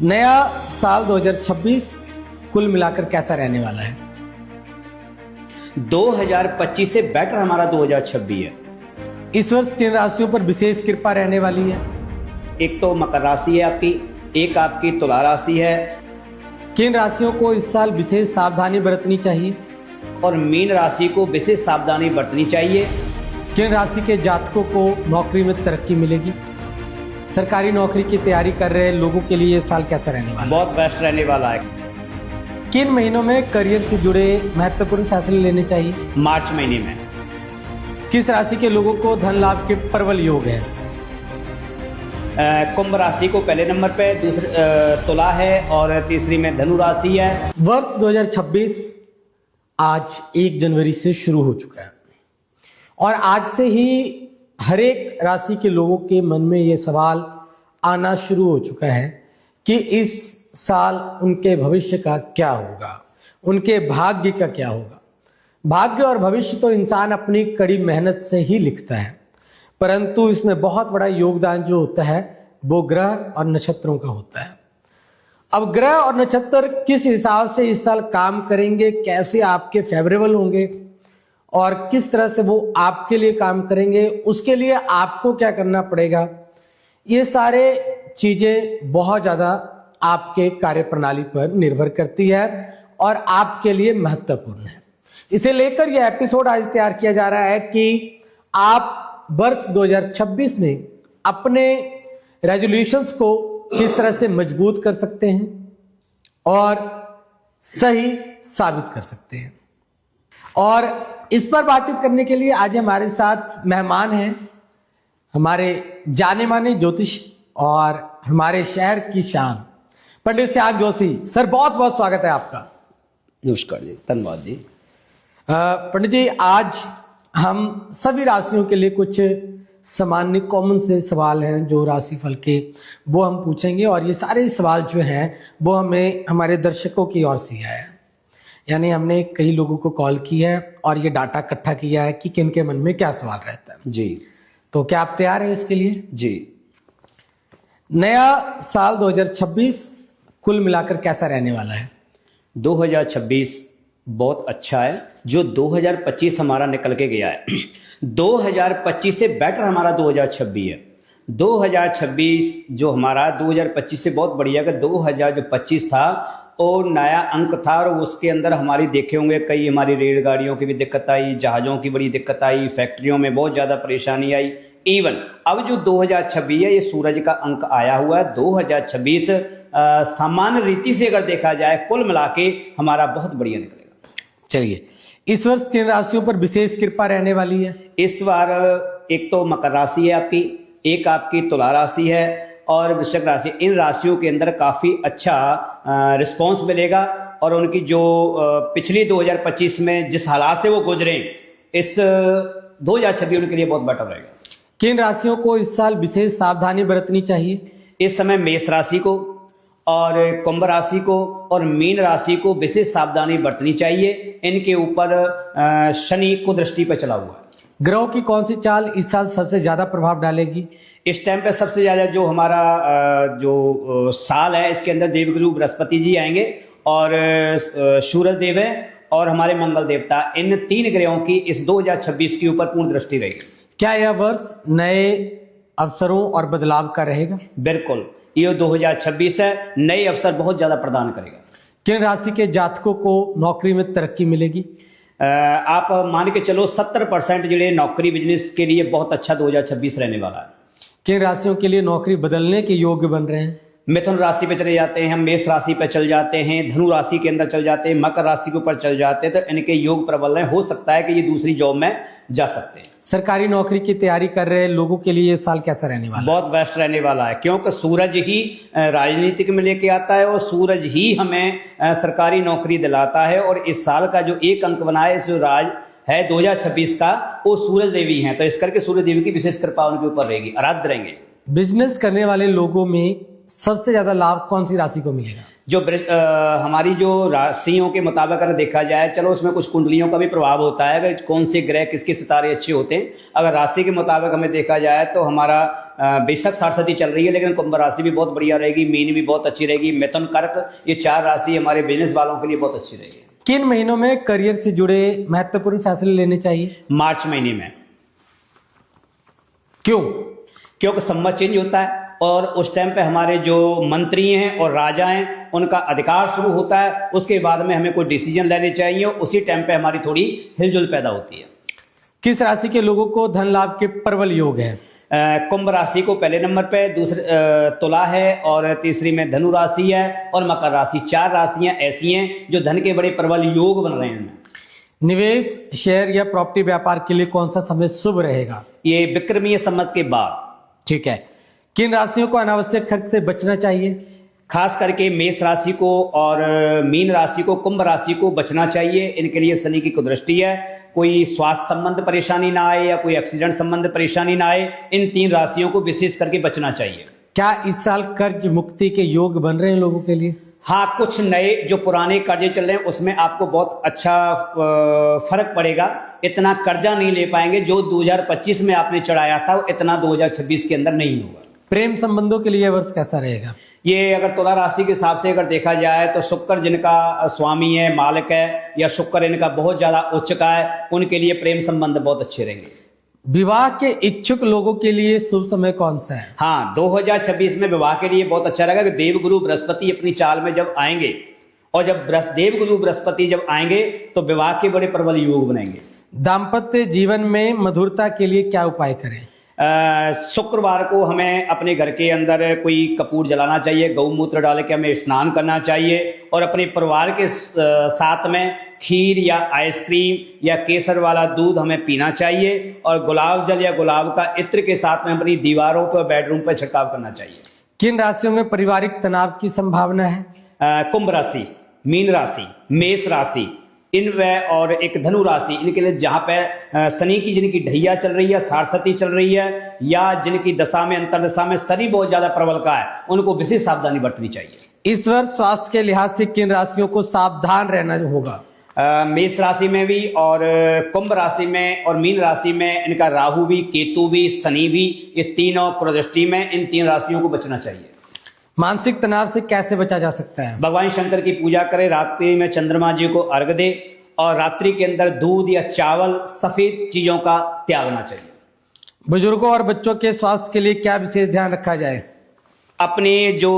नया साल 2026 कुल मिलाकर कैसा रहने वाला है? 2025 से बेटर हमारा 2026 है। इस वर्ष किन राशियों पर विशेष कृपा रहने वाली है? एक तो मकर राशि है आपकी, एक आपकी तुला राशि है किन राशियों को इस साल विशेष सावधानी बरतनी चाहिए? और मीन राशि को विशेष सावधानी बरतनी चाहिए। किन राशि के जातकों को नौकरी में तरक्की मिलेगी? सरकारी नौकरी की तैयारी कर रहे लोगों के लिए ये साल कैसा रहने वाला है? बहुत बेस्ट रहने वाला है। किन महीनों में करियर से जुड़े महत्वपूर्ण फैसले लेने चाहिए? मार्च महीने में। किस राशि के लोगों को धन लाभ के प्रबल योग है? कुंभ राशि को पहले नंबर पे, दूसरे तुला है और तीसरी में धनु राशि है। वर्ष 2026 आज 1 जनवरी से शुरू हो चुका है और आज से ही हर एक राशि के लोगों के मन में ये सवाल आना शुरू हो चुका है कि इस साल उनके भविष्य का क्या होगा, उनके भाग्य का क्या होगा। भाग्य और भविष्य तो इंसान अपनी कड़ी मेहनत से ही लिखता है, परंतु इसमें बहुत बड़ा योगदान जो होता है वो ग्रह और नक्षत्रों का होता है। अब ग्रह और नक्षत्र किस हिसाब से इस साल काम करेंगे, कैसे आपके फेवरेबल होंगे और किस तरह से वो आपके लिए काम करेंगे, उसके लिए आपको क्या करना पड़ेगा, ये सारे चीजें बहुत ज्यादा आपके कार्य प्रणाली पर निर्भर करती है और आपके लिए महत्वपूर्ण है। इसे लेकर यह एपिसोड आज तैयार किया जा रहा है कि आप वर्ष 2026 में अपने रेजोल्यूशंस को किस तरह से मजबूत कर सकते हैं और सही साबित कर सकते हैं। और इस पर बातचीत करने के लिए आज हमारे साथ मेहमान हैं हमारे जाने माने ज्योतिष और हमारे शहर की शान पंडित श्याम जोशी सर। बहुत बहुत स्वागत है आपका। नमस्कार जी, धन्यवाद जी। पंडित जी, आज हम सभी राशियों के लिए कुछ सामान्य कॉमन से सवाल हैं जो राशिफल के, वो हम पूछेंगे और ये सारे सवाल जो हैं वो हमें हमारे दर्शकों की ओर से आया है। यानी हमने कई लोगों को कॉल की है और ये डाटा इकट्ठा किया है कि किन के मन में क्या सवाल रहता है जी। तो क्या आप तैयार हैं इसके लिए? जी। नया साल 2026 कुल मिलाकर कैसा रहने वाला है? 2026 बहुत अच्छा है। जो 2025 हमारा निकल के गया है 2025 से बेटर हमारा 2026 है। 2026 जो हमारा 2025 से बहुत बढ़िया है। 2025 था और नया अंक था और उसके अंदर हमारी देखे होंगे कई हमारी रेलगाड़ियों की भी दिक्कत आई, जहाज़ों की बड़ी दिक्कत आई, फैक्ट्रियों में बहुत ज़्यादा परेशानी आई। इवन अब जो 2026 है ये सूरज का अंक आया हुआ है। 2026 सामान्य रीति से अगर देखा जाए कुल मिला के हमारा बहुत बढ़िया निकलेगा। चलिए, इस वर्ष किन राशियों पर विशेष कृपा रहने वाली है? इस बार एक तो मकर राशि है आपकी, एक आपकी तुला राशि है और वृश्चिक राशि। इन राशियों के अंदर काफ़ी अच्छा रिस्पॉन्स मिलेगा और उनकी जो पिछली 2025 में जिस हालात से वो गुजरे, इस 2026 उनके लिए बहुत बेटर रहेगा। किन राशियों को इस साल विशेष सावधानी बरतनी चाहिए? इस समय मेष राशि को और कुंभ राशि को और मीन राशि को विशेष सावधानी बरतनी चाहिए। इनके ऊपर शनि को दृष्टि पर चला हुआ है। ग्रहों की कौन सी चाल इस साल सबसे ज्यादा प्रभाव डालेगी? इस टाइम पे सबसे ज्यादा जो हमारा जो साल है इसके अंदर देवगुरु बृहस्पति जी आएंगे और सूरज देव है और हमारे मंगल देवता, इन 3 ग्रहों की इस 2026 के ऊपर पूर्ण दृष्टि रहेगी। क्या यह वर्ष नए अवसरों और बदलाव का रहेगा? बिल्कुल, ये 2026 है, नए अवसर बहुत ज्यादा प्रदान करेगा। किन राशि के जातकों को नौकरी में तरक्की मिलेगी? आप मान के चलो 70% जो नौकरी बिजनेस के लिए बहुत अच्छा 2026 रहने वाला है। किन राशियों के लिए नौकरी बदलने के योग्य बन रहे हैं? मिथुन राशि पे चले जाते हैं, हम मेष राशि पे चल जाते हैं, धनु राशि के अंदर चल जाते हैं, मकर राशि के ऊपर चल जाते हैं, तो इनके योग प्रबल हैं। हो सकता है कि ये दूसरी जॉब में जा सकते हैं। सरकारी नौकरी की तैयारी कर रहे लोगों के लिए ये साल कैसा रहने वाला है? बहुत बेस्ट रहने वाला है, क्योंकि सूरज ही राजनीतिक में लेके आता है और सूरज ही हमें सरकारी नौकरी दिलाता है। और इस साल का जो एक अंक बना है, जो राज है 2026 का, वो सूरज देवी हैं, तो इस करके सूरज देवी की विशेष कृपा उनके ऊपर रहेगी, आराध्य रहेंगे। बिजनेस करने वाले लोगों में सबसे ज्यादा लाभ कौन सी राशि को मिलेगा? जो हमारी जो राशियों के मुताबिक अगर देखा जाए, चलो उसमें कुछ कुंडलियों का भी प्रभाव होता है, अगर कौन से ग्रह किसके सितारे अच्छे होते हैं। अगर राशि के मुताबिक हमें देखा जाए तो हमारा बेशक सरस्वती चल रही है, लेकिन कुंभ राशि भी बहुत बढ़िया रहेगी, मीन भी बहुत अच्छी रहेगी, मिथुन कर्क, ये 4 राशि हमारे बिजनेस वालों के लिए बहुत अच्छी रहेगी। किन महीनों में करियर से जुड़े महत्वपूर्ण फैसले लेने चाहिए? मार्च महीने में। क्यों? क्योंकि सम्मत चेंज होता है और उस टाइम पे हमारे जो मंत्री हैं और राजा हैं उनका अधिकार शुरू होता है। उसके बाद में हमें कोई डिसीजन लेने चाहिए, उसी टाइम पे हमारी थोड़ी हिलजुल पैदा होती है। किस राशि के लोगों को धन लाभ के प्रबल योग है? कुंभ राशि को पहले नंबर पे, दूसरे तुला है और तीसरी में धनु राशि है और मकर राशि। 4 राशियां ऐसी हैं जो धन के बड़े प्रबल योग बन रहे हैं। निवेश, शेयर या प्रॉपर्टी व्यापार के लिए कौन सा समय शुभ रहेगा? ये विक्रमीय संवत के बाद। ठीक है। किन राशियों को अनावश्यक खर्च से बचना चाहिए? खास करके मेष राशि को और मीन राशि को, कुंभ राशि को बचना चाहिए। इनके लिए शनि की कुदृष्टि है, कोई स्वास्थ्य संबंध परेशानी ना आए या कोई एक्सीडेंट संबंध परेशानी ना आए। इन 3 राशियों को विशेष करके बचना चाहिए। क्या इस साल कर्ज मुक्ति के योग बन रहे हैं लोगों के लिए? हाँ, कुछ नए जो पुराने कर्जे चल रहे हैं उसमें आपको बहुत अच्छा फर्क पड़ेगा। इतना कर्जा नहीं ले पाएंगे जो 2025 में आपने चढ़ाया था, वो इतना 2026 के अंदर नहीं होगा। प्रेम संबंधों के लिए वर्ष कैसा रहेगा? ये अगर तुला राशि के हिसाब से अगर देखा जाए तो शुक्र जिनका स्वामी है, मालिक है, या शुक्र इनका बहुत ज्यादा उच्च का है, उनके लिए प्रेम संबंध बहुत अच्छे रहेंगे। विवाह के इच्छुक लोगों के लिए शुभ समय कौन सा है? हाँ, 2026 में विवाह के लिए बहुत अच्छा रहेगा कि देवगुरु बृहस्पति अपनी चाल में जब आएंगे, और जब देवगुरु बृहस्पति जब आएंगे तो विवाह के बड़े प्रबल योग बनेंगे। दाम्पत्य जीवन में मधुरता के लिए क्या उपाय करें? शुक्रवार को हमें अपने घर के अंदर कोई कपूर जलाना चाहिए, गौमूत्र डाल के हमें स्नान करना चाहिए, और अपने परिवार के साथ में खीर या आइसक्रीम या केसर वाला दूध हमें पीना चाहिए, और गुलाब जल या गुलाब का इत्र के साथ में अपनी दीवारों पर, बेडरूम पर छिड़काव करना चाहिए। किन राशियों में पारिवारिक तनाव की संभावना है? कुंभ राशि, मीन राशि, मेष राशि, इन व और एक धनु राशि, इनके लिए जहां पे शनि की जिनकी ढैया चल रही है, सारस्वती चल रही है, या जिनकी दशा में अंतरदशा में शनि बहुत ज्यादा प्रबल का है, उनको विशेष सावधानी बरतनी चाहिए। इस वर्ष स्वास्थ्य के लिहाज से किन राशियों को सावधान रहना होगा? मेष राशि में भी और कुंभ राशि में और मीन राशि में इनका राहु भी, केतु भी, शनि भी, ये तीनों कुदृष्टि में इन 3 राशियों को बचना चाहिए। मानसिक तनाव से कैसे बचा जा सकता है? भगवान शंकर की पूजा करें, रात्रि में चंद्रमा जी को अर्घ दे, और रात्रि के अंदर दूध या चावल, सफेद चीजों का त्यागना चाहिए। बुजुर्गों और बच्चों के स्वास्थ्य के लिए क्या विशेष ध्यान रखा जाए? अपने जो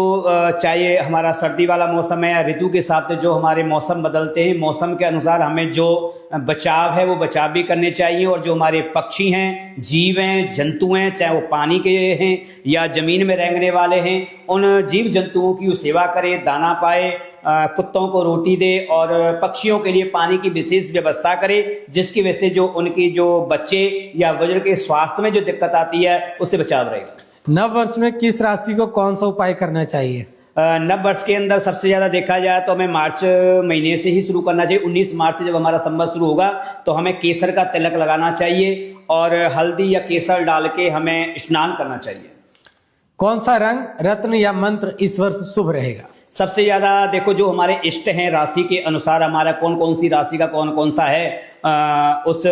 चाहे हमारा सर्दी वाला मौसम है या ऋतु के हिसाब से जो हमारे मौसम बदलते हैं, मौसम के अनुसार हमें जो बचाव है वो बचाव भी करने चाहिए, और जो हमारे पक्षी हैं, जीव हैं, जंतु हैं, चाहे वो पानी के हैं या जमीन में रेंगने वाले हैं, उन जीव जंतुओं की सेवा करें, दाना पाए, कुत्तों को रोटी दे, और पक्षियों के लिए पानी की विशेष व्यवस्था करे, जिसकी वजह से जो उनकी जो बच्चे या बुजुर्ग के स्वास्थ्य में जो दिक्कत आती है उससे बचाव रहेगा। नव वर्ष में किस राशि को कौन सा उपाय करना चाहिए? नव वर्ष के अंदर सबसे ज्यादा देखा जाए तो हमें मार्च महीने से ही शुरू करना चाहिए। 19 मार्च से जब हमारा संवत शुरू होगा तो हमें केसर का तिलक लगाना चाहिए, और हल्दी या केसर डाल के हमें स्नान करना चाहिए। कौन सा रंग, रत्न या मंत्र इस वर्ष शुभ रहेगा? सबसे ज्यादा देखो जो हमारे इष्ट हैं, राशि के अनुसार हमारा कौन कौन सी राशि का कौन कौन सा है, उस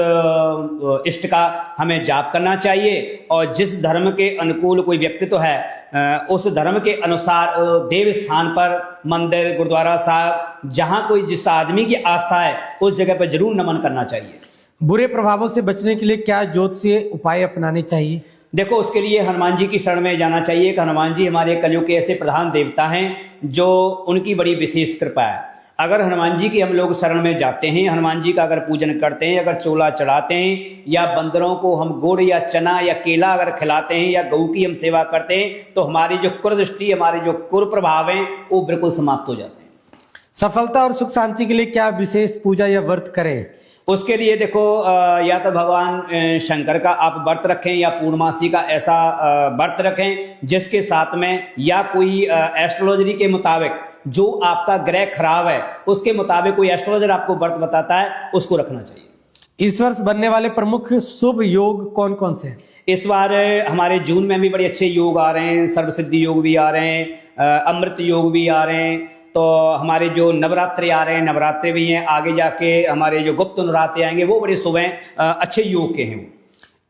इष्ट का हमें जाप करना चाहिए, और जिस धर्म के अनुकूल कोई व्यक्तित्व है उस धर्म के अनुसार देव स्थान पर, मंदिर, गुरुद्वारा साहब, जहां कोई जिस आदमी की आस्था है उस जगह पर जरूर नमन करना चाहिए। बुरे प्रभावों से बचने के लिए क्या ज्योतिषीय उपाय अपनाने चाहिए? देखो, उसके लिए हनुमान जी की शरण में जाना चाहिए कि हनुमान जी हमारे कलयुग के ऐसे प्रधान देवता हैं जो उनकी बड़ी विशेष कृपा है। अगर हनुमान जी की हम लोग शरण में जाते हैं, हनुमान जी का अगर पूजन करते हैं, अगर चोला चढ़ाते हैं, या बंदरों को हम गुड़ या चना या केला अगर खिलाते हैं, या गऊ की हम सेवा करते हैं, तो हमारी जो कुदृष्टि, हमारे जो कुप्रभाव हैं वो बिल्कुल समाप्त हो जाते हैं। सफलता और सुख शांति के लिए क्या विशेष पूजा या व्रत करें? उसके लिए देखो, या तो भगवान शंकर का आप व्रत रखें, या पूर्णमासी का ऐसा व्रत रखें जिसके साथ में, या कोई एस्ट्रोलॉजी के मुताबिक जो आपका ग्रह खराब है उसके मुताबिक कोई एस्ट्रोलॉजर आपको व्रत बताता है, उसको रखना चाहिए। इस वर्ष बनने वाले प्रमुख शुभ योग कौन कौन से हैं? इस बार हमारे जून में भी बड़े अच्छे योग आ रहे हैं, सर्वसिद्धि योग भी आ रहे हैं, अमृत योग भी आ रहे हैं, तो हमारे जो नवरात्रे आ रहे हैं, नवरात्रे भी हैं, आगे जाके हमारे जो गुप्त नवरात्रे आएंगे वो बड़े शुभ हैं, अच्छे योग के हैं वो।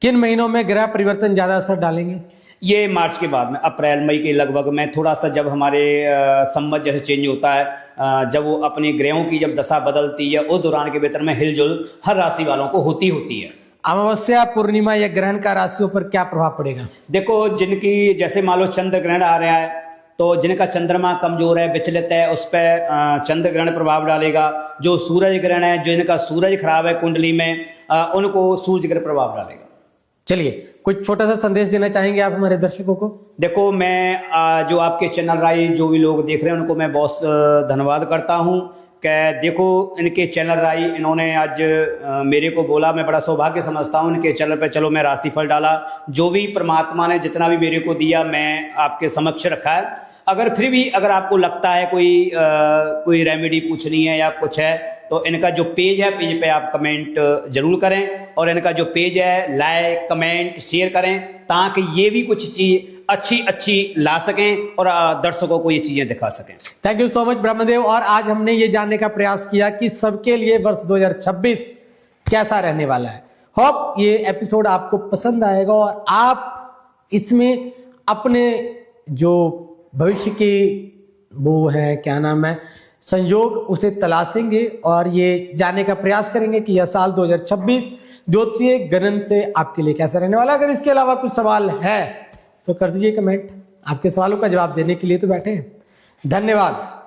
किन महीनों में ग्रह परिवर्तन ज्यादा असर डालेंगे? ये मार्च के बाद में, अप्रैल मई के लगभग में थोड़ा सा, जब हमारे संवत जैसे चेंज होता है, जब वो अपने ग्रहों की जब दशा बदलती है, उस दौरान के भीतर में हिलजुल हर राशि वालों को होती है। अमावस्या, पूर्णिमा या ग्रहण का राशियों पर क्या प्रभाव पड़ेगा? देखो, जिनकी जैसे मान लो चंद्र ग्रहण आ रहा है, तो जिनका चंद्रमा कमजोर है, विचलित है, उस पर चंद्र ग्रहण प्रभाव डालेगा। जो सूरज ग्रहण है, जिनका सूरज खराब है कुंडली में, उनको सूर्य ग्रहण प्रभाव डालेगा। चलिए, कुछ छोटा सा संदेश देना चाहेंगे आप हमारे दर्शकों को? देखो, मैं जो आपके चैनल राइज जो भी लोग देख रहे हैं उनको मैं बहुत धन्यवाद करता हूं कि देखो, इनके चैनल राई इन्होंने आज मेरे को बोला, मैं बड़ा सौभाग्य समझता हूं इनके चैनल पे। चलो, मैं राशिफल डाला, जो भी परमात्मा ने जितना भी मेरे को दिया मैं आपके समक्ष रखा है। अगर फिर भी अगर आपको लगता है कोई रेमेडी पूछनी है या कुछ है, तो इनका जो पेज है, पेज पे आप कमेंट जरूर करें, और इनका जो पेज है लाइक कमेंट शेयर करें, ताकि ये भी कुछ चीज अच्छी ला सकें और दर्शकों को ये चीजें दिखा सकें। Thank you so much Brahmadev. और आज हमने ये जानने का प्रयास किया कि सबके लिए वर्ष 2026 कैसा रहने वाला है। होप ये एपिसोड आपको पसंद आएगा और आप इसमें अपने जो भविष्य के वो है, क्या नाम है, संयोग, उसे तलाशेंगे और ये जानने का प्रयास करेंगे कि यह साल 2026 ज्योतिषीय गणन से आपके लिए कैसा रहने वाला। अगर इसके अलावा कुछ सवाल है तो कर दीजिए कमेंट। आपके सवालों का जवाब देने के लिए तो बैठे हैं। धन्यवाद।